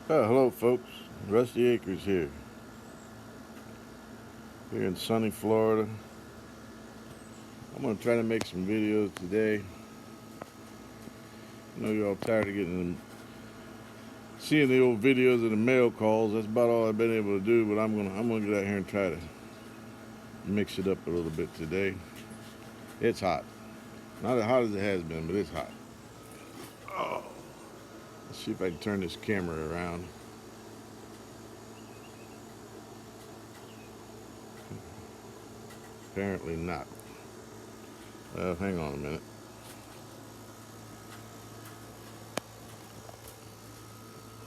Hello folks, Rusty Acres here in sunny Florida. I'm going to try to make some videos today. I know you're all tired of seeing the old videos of the mail calls. That's about all I've been able to do, but I'm gonna get out here and try to mix it up a little bit today. It's hot. Not as hot as it has been, but it's hot. Oh. Let's see if I can turn this camera around. Apparently not. Hang on a minute.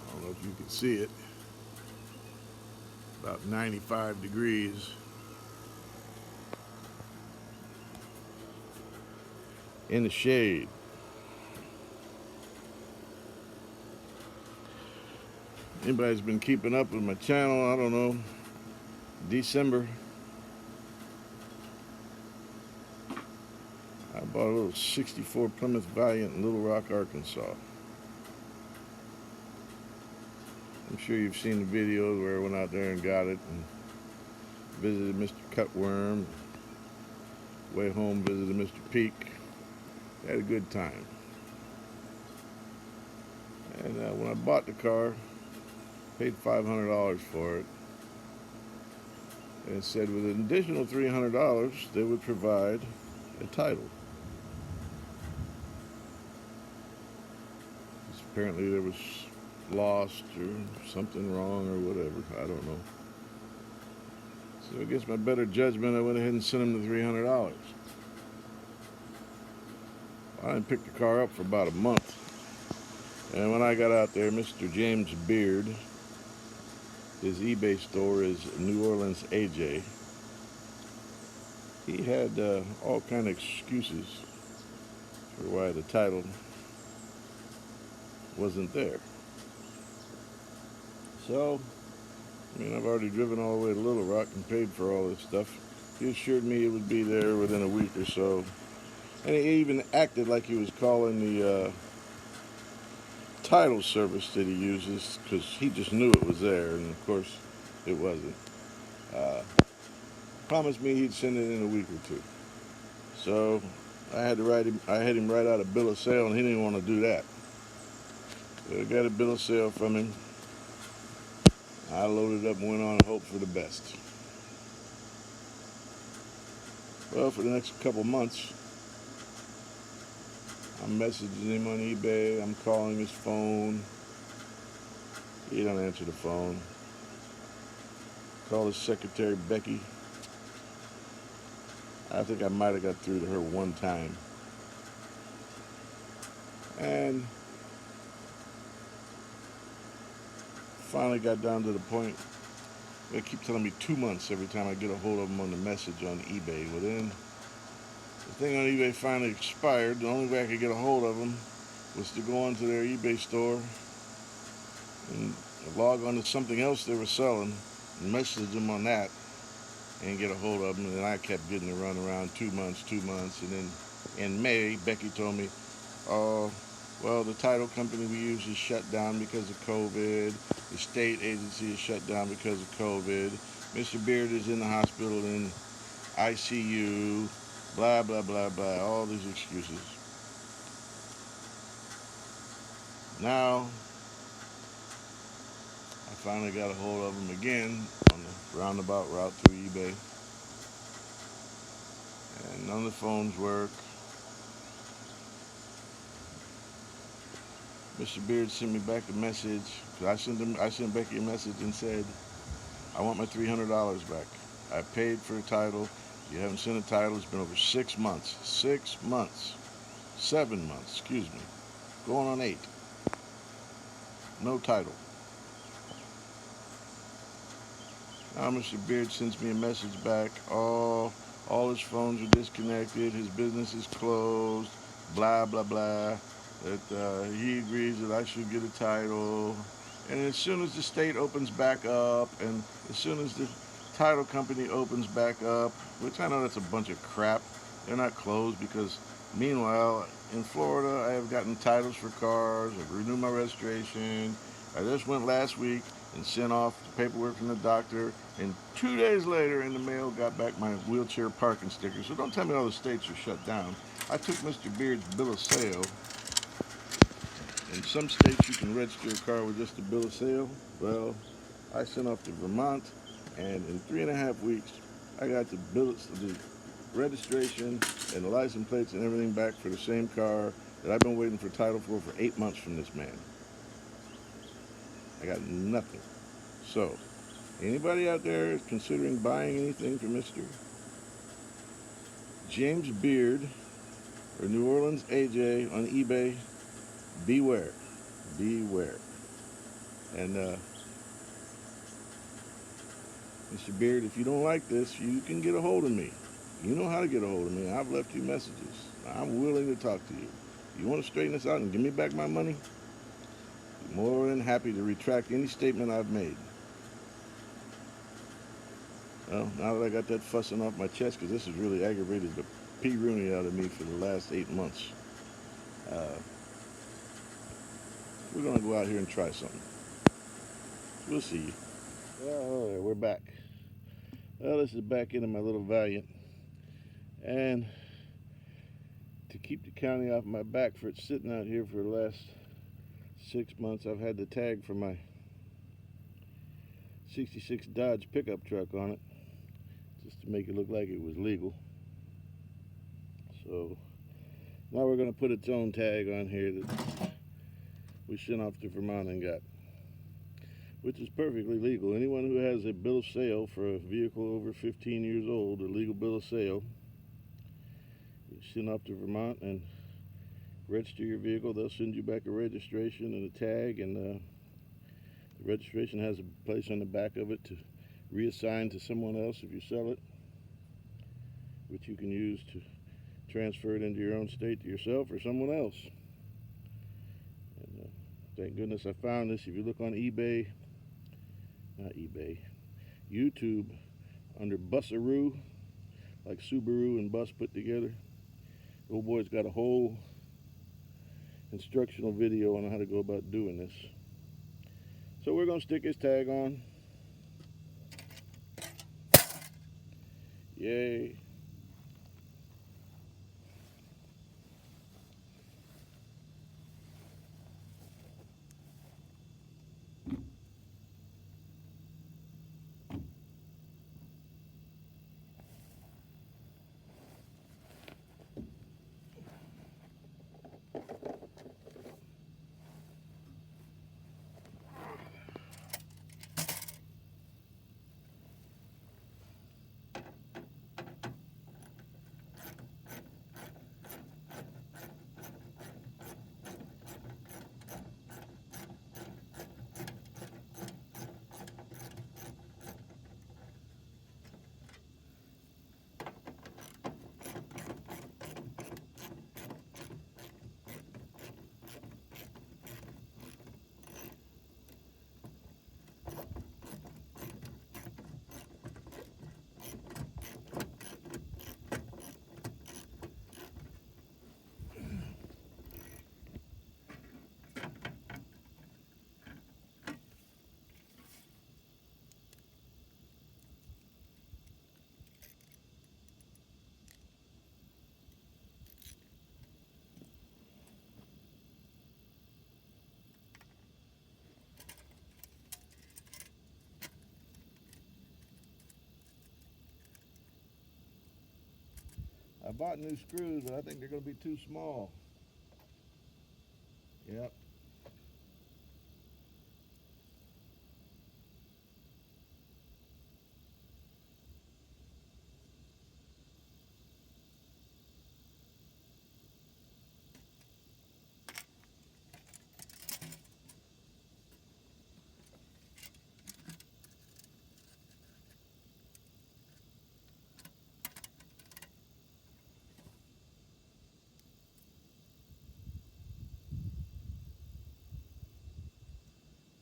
I don't know if you can see it. About 95 degrees. In the shade. Anybody's been keeping up with my channel, I don't know, December, I bought a little 64 Plymouth Valiant in Little Rock, Arkansas. I'm sure you've seen the videos where I went out there and got it and visited Mr. Cutworm. Way home, visited Mr. Peak. Had a good time. And when I bought the car, paid $500 for it. And it said with an additional $300, they would provide a title. Apparently there was lost or something wrong or whatever. I don't know. So I guess my better judgment, I went ahead and sent him the $300. I didn't pick the car up for about a month. And when I got out there, Mr. James Beard, his eBay store is New Orleans AJ. He had all kind of excuses for why the title wasn't there. So, I mean, I've already driven all the way to Little Rock and paid for all this stuff. He assured me it would be there within a week or so. And he even acted like he was calling the title service that he uses, because he just knew it was there, and of course it wasn't. Promised me he'd send it in a week or two. So I had him write out a bill of sale, and he didn't want to do that. So I got a bill of sale from him. I loaded up and went on and hoped for the best. Well, for the next couple months, I'm messaging him on eBay. I'm calling his phone. He don't answer the phone. Call his secretary, Becky. I think I might have got through to her one time. And finally got down to the point. They keep telling me 2 months every time I get a hold of them on the message on eBay. Well, then the thing on eBay finally expired. The only way I could get a hold of them was to go onto their eBay store and log on to something else they were selling and message them on that and get a hold of them. And then I kept getting to run around 2 months. And then in May, Becky told me, oh, well, the title company we use is shut down because of COVID. The state agency is shut down because of COVID. Mr. Beard is in the hospital in ICU. Blah, blah, blah, blah. All these excuses. Now, I finally got a hold of him again on the roundabout route through eBay. And none of the phones work. Mr. Beard sent me back a message. I sent Becky a message and said, I want my $300 back. I paid for a title. You haven't sent a title. It's been over 6 months. 6 months. 7 months, excuse me. Going on 8. No title. Now Mr. Beard sends me a message back. Oh, all his phones are disconnected. His business is closed. Blah, blah, blah. That he agrees that I should get a title. And as soon as the state opens back up, and as soon as the title company opens back up, which I know that's a bunch of crap, they're not closed, because meanwhile, in Florida, I have gotten titles for cars, I've renewed my registration, I just went last week and sent off the paperwork from the doctor, and 2 days later in the mail got back my wheelchair parking sticker. So don't tell me all the states are shut down. I took Mr. Beard's bill of sale. In some states you can register a car with just a bill of sale. Well, I sent off to Vermont, and in 3.5 weeks I got the registration and the license plates and everything back for the same car that I've been waiting for title for 8 months from this man. I got nothing. So, anybody out there considering buying anything from Mr. James Beard or New Orleans AJ on eBay, beware. Beware. And Mr. Beard, if you don't like this, you can get a hold of me. You know how to get a hold of me. I've left you messages. I'm willing to talk to you. You want to straighten this out and give me back my money? I'm more than happy to retract any statement I've made. Well, now that I got that fussing off my chest, because this has really aggravated the pee-rooney out of me for the last 8 months, we're going to go out here and try something. We'll see. All right, we're back. Well, this is back into my little Valiant. And to keep the county off my back for it sitting out here for the last 6 months, I've had the tag for my 66 Dodge pickup truck on it, just to make it look like it was legal. So now we're going to put its own tag on here that we sent off to Vermont and got, which is perfectly legal. Anyone who has a bill of sale for a vehicle over 15 years old, a legal bill of sale, you send off to Vermont and register your vehicle. They'll send you back a registration and a tag, and the registration has a place on the back of it to reassign to someone else if you sell it, which you can use to transfer it into your own state to yourself or someone else. And thank goodness I found this. If you look on YouTube, under Busaroo, like Subaru and Bus put together, old boy's got a whole instructional video on how to go about doing this. So we're going to stick his tag on. Yay. I bought new screws, but I think they're going to be too small. Yep.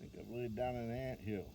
I think I've laid down an anthill.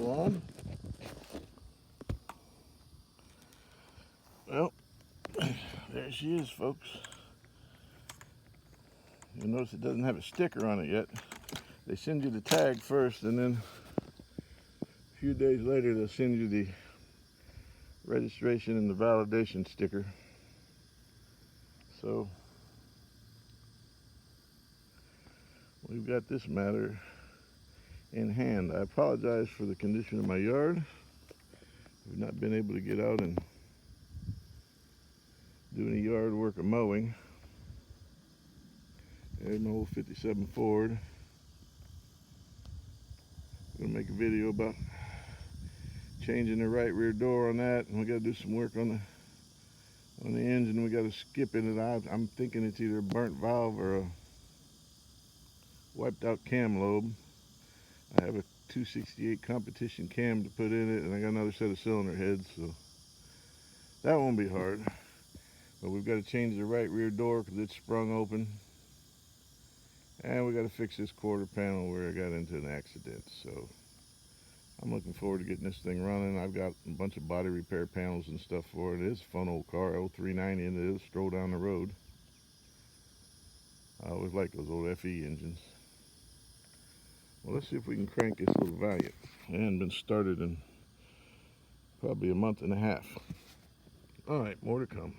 muzzle on. Well, there she is, folks. You'll notice it doesn't have a sticker on it yet. They send you the tag first, and then a few days later they'll send you the registration and the validation sticker. So we've got this matter in hand. I apologize for the condition of my yard. We've not been able to get out and do any yard work or mowing. There's my old 57 Ford. I'm gonna make a video about changing the right rear door on that, and we got to do some work on the engine. We got to skip in it out. I'm thinking it's either a burnt valve or a wiped out cam lobe. I have a 268 competition cam to put in it, and I got another set of cylinder heads, so that won't be hard. But we've got to change the right rear door because it's sprung open, and we got to fix this quarter panel where I got into an accident. So I'm looking forward to getting this thing running. I've got a bunch of body repair panels and stuff for it. It is a fun old car, 0390, and it is stroll down the road. I always like those old FE engines. Well, let's see if we can crank this little Valiant. It hasn't been started in probably a month and a half. All right, more to come.